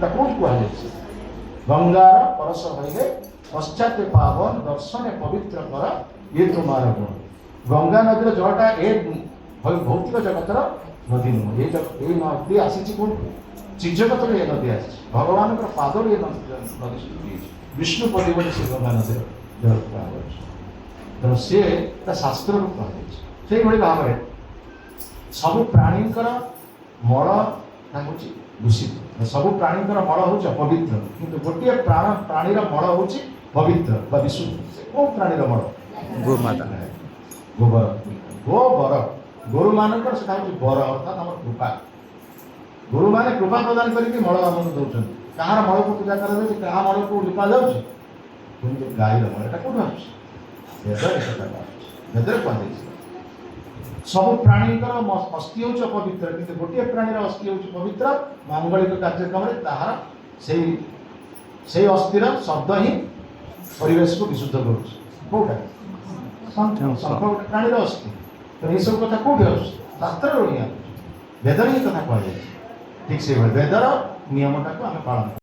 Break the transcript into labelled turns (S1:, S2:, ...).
S1: कौन कहुए गंगार परस हईले पश्चात पावन दर्शन पवित्र कर ये तुम्हार गुण। गंगा नदी जलटा ए भौतिक जगतर नदी नुह ये नदी आसी कौन चिजगत ये नदी आसी भगवान पाद ये नदी विष्णुपदी बोली से गंगा नदी जल तेणु सी शास्त्र कहुई भाव में सबु प्राणी मल दूषित सबु प्राणी मल हूँ पवित्र किंतु गोटे प्राणीर मल हूँ पवित्र विशुद्ध कौ प्राणीर मल
S2: गोमाता
S1: गोबर गोबर गोरु मान बर अर्थात आम कृपा गुरु मैंने कृपा प्रदान करके मल आम दौरान कहार मल को पूजा कर क्या मल को लिपा जाऊँगी गाईर मल एटा कौन आदर कह सब प्राणी अस्थि हूँ पवित्र किंतु गोटे प्राणीर अस्थि हूँ पवित्र मांगलिक कार्यक्रम से अस्थिर शब्द ही परिवेश को विशुद्ध करोटा प्राणीर अस्थि तो ये सब कथा कौटे शास्त्र वेदर ही कथा कह ठीक से वेदर नियमटा को आम पालन